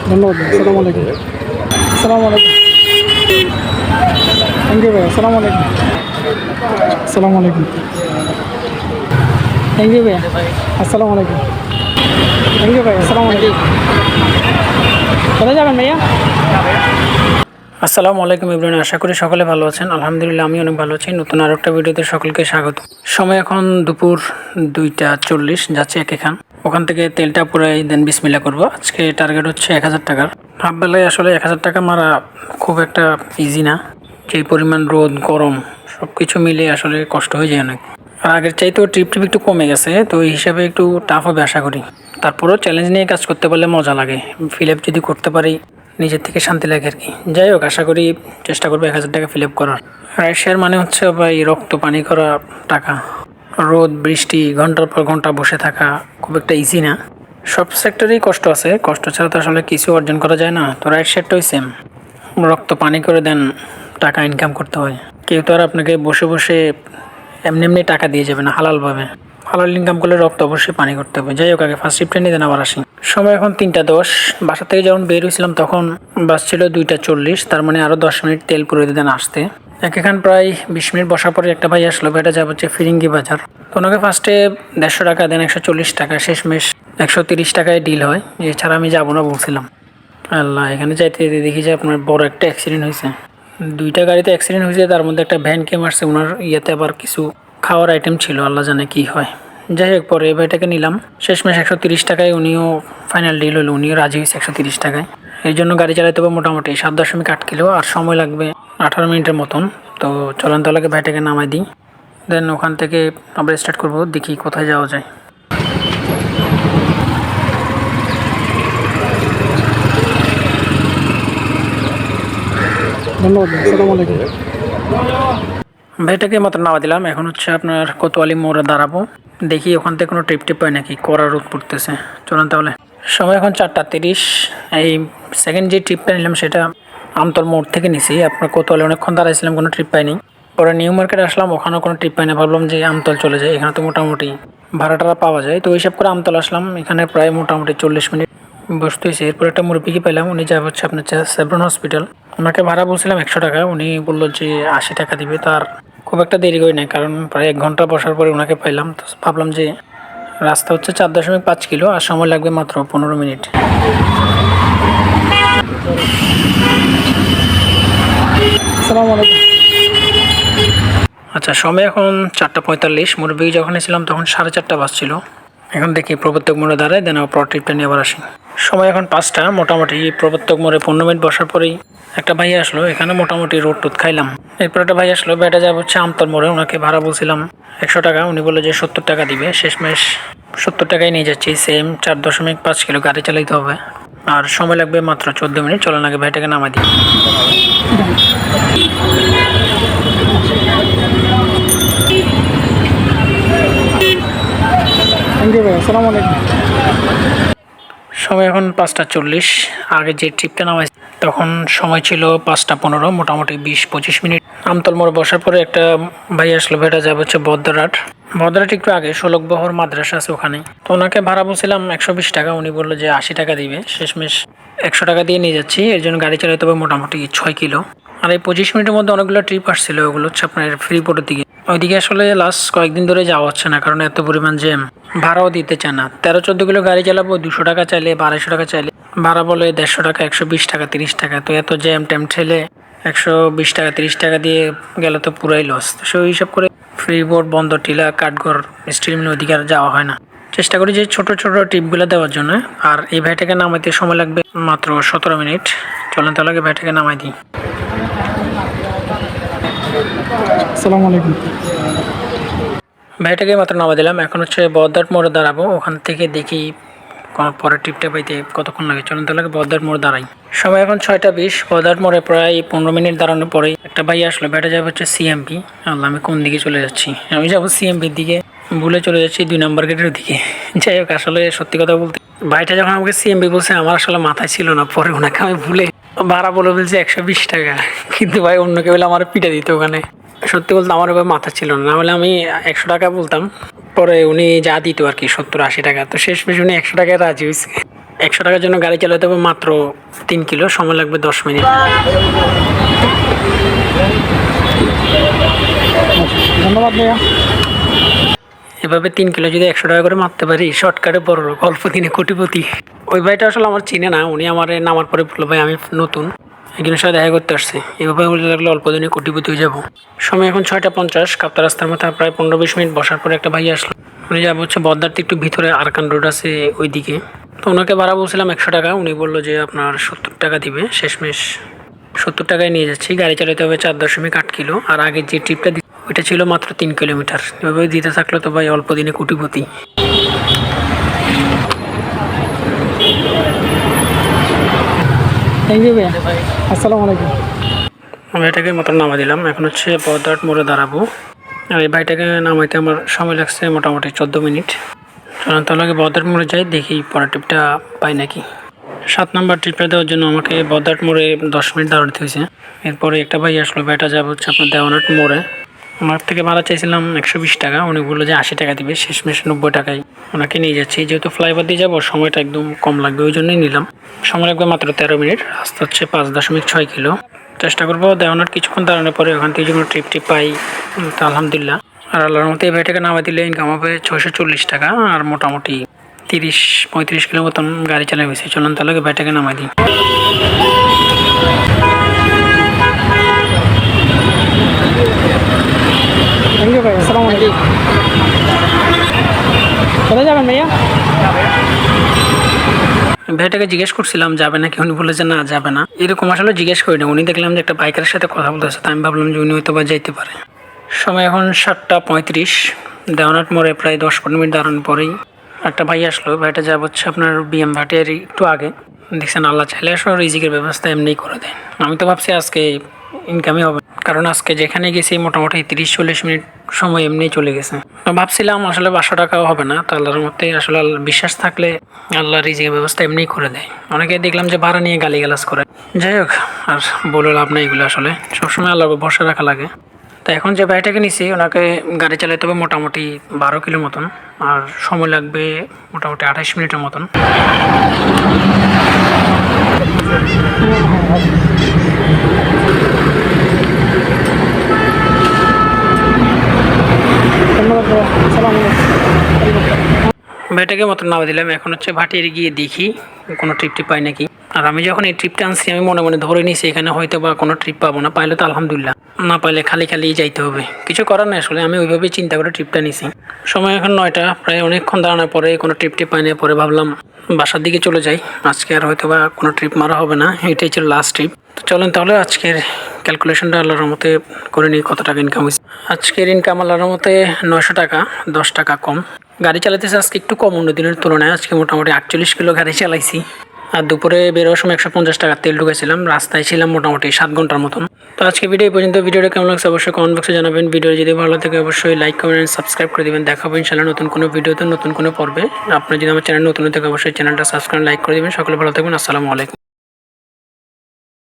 ধন্যবাদ ভাই। আসসালামু আলাইকুম। আসসালামু আলাইকুম। থ্যাংক ইউ ভাই। আসসালামু আলাইকুম। আসসালামু আলাইকুম। থ্যাংক ইউ ভাইয়া। আসসালামু আলাইকুম। থ্যাংক ইউ ভাই। আসসালামু আলাইকুম। কোথায় যাবেন ভাইয়া? আসসালামু আলাইকুম ইব্রাহিম, আশা করি সকলে ভালো আছেন। আলহামদুলিল্লাহ আমি অনেক ভালো আছি। নতুন আরও একটা ভিডিওতে সকলকে স্বাগত। সময় এখন দুপুর 2টা 40, যাচ্ছি এখান ওখান থেকে তেলটা পুরাই দেন বিসমিল্লা করব। আজকে টার্গেট হচ্ছে 1000 টাকার। হাফ বেলায় আসলে 1000 টাকা মারা খুব একটা ইজি না। যেই পরিমাণ রোদ গরম সব কিছু মিলে আসলে কষ্ট হয়ে যায় অনেক। আর আগের চাইতেও ট্রিপ একটু কমে গেছে, তো এই হিসাবে একটু টাফ হবে আশা করি। তারপরেও চ্যালেঞ্জ নিয়ে কাজ করতে পারলে মজা লাগে। ফিল আপ যদি করতে পারি নিজের থেকে শান্তি লাগে আর কি। যাই হোক, আশা করি চেষ্টা করবো 1000 টাকা ফিল আপ করার। রাইড শেয়ার মানে হচ্ছে ভাই রক্ত পানি করা টাকা। রোদ বৃষ্টি ঘন্টার পর ঘন্টা বসে থাকা খুব একটা ইজি না। সব সেক্টরেই কষ্ট আছে, কষ্ট ছাড়া তো আসলে কিছু অর্জন করা যায় না। তো রাইড শেয়ারটাই সেম, রক্ত পানি করে দেন টাকা ইনকাম করতে হয়। কেউ তো আর আপনাকে বসে বসে এমনি এমনি টাকা দিয়ে যাবে না, হালালভাবে। হালাল ইনকাম করলে রক্ত অবশ্যই পানি করতে হবে। যাই হোক, আগে ফার্স্ট শিফটে নিয়ে দেন আবার আসি। সময় এখন 3টা 10। বাসা থেকে যখন বের হয়েছিলাম তখন বাস ছিল 2টা 40, তার মানে আরও 10 মিনিট তেল পুরো দেন আসতে। এখান প্রায় 20 মিনিট বসার পরে একটা ভাই আসলো, এটা যাবে হচ্ছে ফিরিঙ্গি বাজার। তো ওনাকে ফার্স্টে 150 টাকা দেন 140 টাকা, শেষমেশ 130 টাকায় ডিল হয়। এছাড়া আমি যাবো না বলছিলাম। আল্লাহ, এখানে যাইতে যেতে দেখি যে আপনার বড় একটা অ্যাক্সিডেন্ট হয়েছে। 2টা গাড়িতে অ্যাক্সিডেন্ট হয়েছে, তার মধ্যে একটা ভ্যানকে মারছে। ওনার ইয়েতে আবার কিছু খাওয়ার আইটেম ছিল, আল্লাহ জানে কি হয়। যাই হোক, পরে এই ভাইটাকে নিলাম। শেষমেশ 130 টাকায় উনিও ফাইনাল ডিল হলো, উনিও রাজি হয়েছে 130 টাকায়। এই জন্য গাড়ি চালাতে হবে মোটামুটি 7.8 কিলো, আর সময় লাগবে 18 মিনিটের মতন। তো চলেন তাহলে ভাইটাকে নামাই দিই, দেন ওখান থেকে আবার স্টার্ট করবো, দেখি কোথায় যাওয়া যায়। ধন্যবাদ। আসসালামু আলাইকুম। ভাইটাকে মাত্র নামা দিলাম। এখন হচ্ছে আপনার কোতোয়ালি মোড়ে দাঁড়াবো, দেখি ওখান থেকে কোনো টিপ পাই নাকি। কড়া রোদ পড়তেছে, চলুন তাহলে। সময় এখন 4টা 30। এই সেকেন্ড যে ট্রিপটা নিলাম সেটা আমতল মোড় থেকে নিছি। আপনার কোতোয়ালি অনেকক্ষণ দাঁড়াইছিলাম, কোনো ট্রিপ পাইনি। পরে নিউ মার্কেট আসলাম, ওখানেও কোনো ট্রিপ পাইনি। ভাবলাম যে আমতল চলে যায়, এখানে তো মোটামুটি ভাড়া টাড়া পাওয়া যায়। তো হিসাব করে আমতল আসলাম। এখানে প্রায় মোটামুটি 40 মিনিট বসতে হয়েছে। এরপর একটা মুরব্বিকে পেলাম, উনি যাবে হচ্ছে আপনার সেভরন হসপিটাল। ওনাকে ভাড়া বলছিলাম 100 টাকা, উনি বললো যে 80 টাকা দিবে। তার খুব একটা দেরি করি নাই, কারণ প্রায় 1 ঘন্টা বসার পরে ওনাকে পাইলাম। তো ভাবলাম যে রাস্তা হচ্ছে 4.5 কিলো, আর সময় লাগবে মাত্র 15 মিনিট। আসসালামু আলাইকুম। আচ্ছা, সময় এখন 4টা 45। মুরব্বি যখন ছিলাম তখন 4:30 বাজছিল। এখন দেখি প্রবর্তক মোড়ে দাঁড়ায়, দেন পর ট্রিপটা নিয়ে আবার আসি। সময় এখন 5টা। মোটামুটি প্রবর্তক মোড়ে 15 মিনিট বসার পরেই একটা ভাই আসলো। এখানে মোটামুটি রোদ টোদ খাইলাম। এরপর একটা ভাই আসলো, বেটা যাবে হচ্ছে আমতল মোড়ে। ওনাকে ভাড়া বলছিলাম 100 টাকা, উনি বললো যে 70 টাকা দিবে। শেষমেশ 70 টাকায় নিয়ে যাচ্ছি। সেম 4.5 কিলো গাড়ি চালাইতে হবে, আর সময় লাগবে মাত্র 14 মিনিট। চলেন আগে ভাইটাকে নামাই দিই। থ্যাংক ইউ ভাই। আসসালামু আলাইকুম। সময় এখন 5টা 40। আগে যে ট্রিপটা নামাই তখন সময় ছিল 5টা 15, মোটামুটি 20-25 মিনিট। আমতল মোড়ে বসার পরে একটা ভাই আসলো, ভাইটা যাবে হচ্ছে বদ্রাট। বদ্রাট একটু আগে শোলকবহর মাদ্রাসা আছে ওখানে। তো ওনাকে ভাড়া বলছিলাম 120 টাকা, উনি বললো যে 80 টাকা দিবে। শেষমেশ 100 টাকা দিয়ে নিয়ে যাচ্ছি। এর জন্য গাড়ি চালাতে হবে মোটামুটি 6 কিলো। আর এই 25 মিনিটের মধ্যে অনেকগুলো ট্রিপ আসছিল, ওগুলো হচ্ছে আপনার ফ্রিপোর্টের দিকে। ওইদিকে আসলে লাস্ট কয়েকদিন ধরে যাওয়া হচ্ছে না, কারণ এত পরিমাণ জ্যাম। ভাড়াও দিতে চায় না। 13-14 কিলো গাড়ি চালাবো, 200 টাকা চাইলে 250 টাকা চাইলে ভাড়া বলে 150 টাকা, 120 টাকা, 30 টাকা। তো এত জ্যাম ট্যাম ঠেলে 120 টাকা 30 টাকা দিয়ে গেলে তো পুরাই লস। তো সেই হিসাব করে ফ্রিপোর্ট, বন্দর, টিলা, কাঠগড়, স্টিল মিল ওইদিকে আর যাওয়া হয় না। চেষ্টা করি যে ছোট ছোট ট্রিপগুলো দেওয়ার জন্য। আর এই ভাইটাকে নামাইতে সময় লাগবে মাত্র 17 মিনিট। চলেন তাহলে ভাইটাকে নামাই দিই। আসসালামু আলাইকুম। ভাইটাকে মাত্র নামা দিলাম। এখন হচ্ছে বদ্রাট মোড়ে দাঁড়াবো, ওখান থেকে দেখি পরের ট্রিপটা পাইতে কতক্ষণ লাগে। চলেন তাহলে বদ্রাট মোড়ে দাঁড়াই। সময় এখন 6টা 20। বদ্রাট মোড়ে প্রায় 15 মিনিট দাঁড়ানোর পরেই একটা ভাই আসলো, ভাইটা যাবে হচ্ছে সিএমপি। আল্লাহ, আমি কোন দিকে চলে যাচ্ছি? আমি যাবো সিএমপির দিকে, ভুলে চলে যাচ্ছি 2 নম্বর গেটের দিকে। যাই হোক, আসলে সত্যি কথা বলতে ভাইটা যখন আমাকে সিএমপি বলছে আমার আসলে মাথায় ছিল না। পরে ওনাকে আমি ভুলে ভাড়া বলে বলছি 120 টাকা, কিন্তু ভাই অন্য কেউ বলে আমার পিটা দিত ওখানে। সত্যি বলতে আমার ওভাবে মাথা ছিল না, নাহলে আমি 100 টাকা বলতাম। পরে উনি যা দিত আর কি 70-80 টাকা। তো শেষমেশ উনি 100 টাকায় রাজি হয়েছে। 100 টাকার জন্য গাড়ি চালাতে হবে মাত্র 3 কিলো, সময় লাগবে 10 মিনিট। ধন্যবাদ ভাইয়া। এভাবে 3 কিলো যদি 100 টাকা করে মারতে পারি, শর্টকাটে বড় লোক, অল্প দিনে কোটিপতি। ওই ভাইটা আসলে আমার চিনে না, উনি আমার নামার পরে বললো ভাই আমি নতুন, একজনের সাথে দেখা করতে আসছি, এভাবে বলতে লাগলে অল্প দিনে কোটিপতি হয়ে যাবো। সময় এখন 6:50, কাপ্তা রাস্তার মধ্যে প্রায় 15-20 মিনিট বসার পরে একটা ভাই আসলো। উনি যাবো হচ্ছে বদ্দারতে একটু ভিতরে আরকান রোড আছে ওইদিকে। তো ওনাকে ভাড়া বলছিলাম 100 টাকা, উনি বললো যে আপনার 70 টাকা দিবে। শেষমেশ 70 টাকায় নিয়ে যাচ্ছি। গাড়ি চালাতে হবে 4.8 কিলো, আর আগে যে ট্রিপটা ওইটা ছিল মাত্র 3 কিলোমিটার। এভাবে দিতে থাকলে তো ভাই অল্প দিনে কোটিপতি। থ্যাংক ইউ ভাইয়া, আসসালামু আলাইকুম। আমি এটাকে মতো নামা দিলাম, এখন হচ্ছে বদ্দার মোড়ে দাঁড়াবো। আর এই ভাইটাকে নামাইতে আমার সময় লাগছে মোটামুটি 14 মিনিট। চলুন তাহলে আগে বদ্দার মোড়ে যাই, দেখি পরের ট্রিপটা পাই নাকি। 7 নম্বর ট্রিপটা দেওয়ার জন্য আমাকে বদ্দার মোড়ে 10 মিনিট দাঁড়াতে হয়েছে। এরপরে একটা ভাই আসলো, ভাইটা যাবো হচ্ছে আপনার দেওয়ানাট মোড়ে। আমার থেকে ভাড়া চাইছিলাম 120 টাকা, উনি বললো যে 80 টাকা দিবে। শেষমেশ 90 টাকায় ওনাকে নিয়ে যাচ্ছি। যেহেতু ফ্লাইওভার দিয়ে যাবো, সময়টা একদম কম লাগবে, ওই জন্যই নিলাম। সময় লাগবে মাত্র 13 মিনিট। রাস্তা হচ্ছে 5.6 কিলো। চেষ্টা করবো দেওয়ানাট কিছুক্ষণ দাঁড়ানোর পরে ওখান থেকে যেগুলো ট্রিপ পাই, তো আলহামদুলিল্লাহ। আর আল্লাহর মতো এই ভাইটাকে নামা দিলে ইনকাম হবে 640 টাকা, আর মোটামুটি 30-35 কিলো মতন গাড়ি চালা গেছে। চলুন তাহলে ভাইটাকে নামাই দিই। থ্যাংক ইউ ভাই, আসসালামু আলাইকুম। কোথায় যাবেন ভাইয়া? ভাইটাকে জিজ্ঞেস করছিলাম যাবে নাকি, উনি বলে যে না যাবে না। এরকম আসলে জিজ্ঞেস করি না, উনি দেখলাম যে একটা বাইকের সাথে কথা বলতেছে, তাই আমি ভাবলাম যে উনি হয়তো বা যাইতে পারে। সময় এখন 7:35। দেওয়ানাট মোড়ে প্রায় 10-15 মিনিট দাঁড়ানোর পরেই একটা ভাই আসলো। ভাইটা যাব হচ্ছে আপনার বিএম ভাটিয়ার একটু আগে। দেখছেন আল্লাহ চাইলে আসলে রিজিকের ব্যবস্থা এমনিই করে দেয়। আমি তো ভাবছি আজকে ইনকামই হবে, কারণ আজকে যেখানে গেছি মোটামুটি 30-40 মিনিট সময় এমনিই চলে গেছে। ভাবছিলাম আসলে 500 টাকাও হবে না, তো আল্লাহর মধ্যে আসলে বিশ্বাস থাকলে আল্লাহ রিজিকের ব্যবস্থা এমনিই করে দেয়। অনেকে দেখলাম যে ভাড়া নিয়ে গালিগালাজ করে। যাই হোক, আর বলে লাভ নেই, এগুলো আসলে সবসময় আল্লাহ ভরসা রাখা লাগে। তো এখন যে ভাইটাকে নিছি, ওনাকে গাড়ি চালাতে হবে মোটামুটি 12 কিলো মতন, আর সময় লাগবে মোটামুটি 28 মিনিটের মতন। ভাইটাকে মতন নামা দিলাম। এখন হচ্ছে ভাটিয়ারি গিয়ে দেখি কোনো ট্রিপ পাই নাকি। আর আমি যখন এই ট্রিপটা আনছি, আমি মনে মনে ধরে নিছি এখানে হয়তো বা কোনো ট্রিপ পাবো না। পাইলে তো আলহামদুলিল্লাহ, না পাইলে খালি খালি যাইতে হবে। কিছু করার নেই, আসলে আমি ওইভাবেই চিন্তা করে ট্রিপটা নিছি। সময় এখন 9টা, প্রায় অনেকক্ষণ দাঁড়ানোর পরে কোনো ট্রিপ পাই না। পরে ভাবলাম বাসার দিকে চলে যাই, আজকে আর হয়তো বা কোনো ট্রিপ মারা হবে না, এটাই ছিল লাস্ট ট্রিপ। তো চলেন তাহলে আজকের ক্যালকুলেশনটা আল্লাহর মতে করে নিই, কত টাকা ইনকাম হয়েছে। আজকের ইনকাম আল্লাহর মতে 900 টাকা, 10 টাকা কম। গাড়ি চালাতেছে আজকে একটু কম অন্য দিনের তুলনায়। আজকে মোটামুটি 48 কিলো গাড়ি চালাইছি। আর দুপুরে বেরোবার সময় 150 টাকা তেল ঢুকেছিলাম। রাস্তায় ছিলাম মোটামুটি 7 ঘন্টার মতন। তো আজকে ভিডিও পর্যন্ত। ভিডিওটা কেমন লাগছে অবশ্যই কমেন্ট বক্সে জানাবেন। ভিডিও যদি ভালো থাকে অবশ্যই লাইক কমেন্ট সাবস্ক্রাইব করে দেবেন। দেখা হবে ইনশাআল্লাহ নতুন কোনো ভিডিওতে, নতুন কোনো পর্বে। আপনার যদি আমার চ্যানেল নতুন থাকে অবশ্যই চ্যানেলটা সাবস্ক্রাইব লাইক করে দেবেন। সকলে ভালো থাকবেন, আসসালামু আলাইকুম।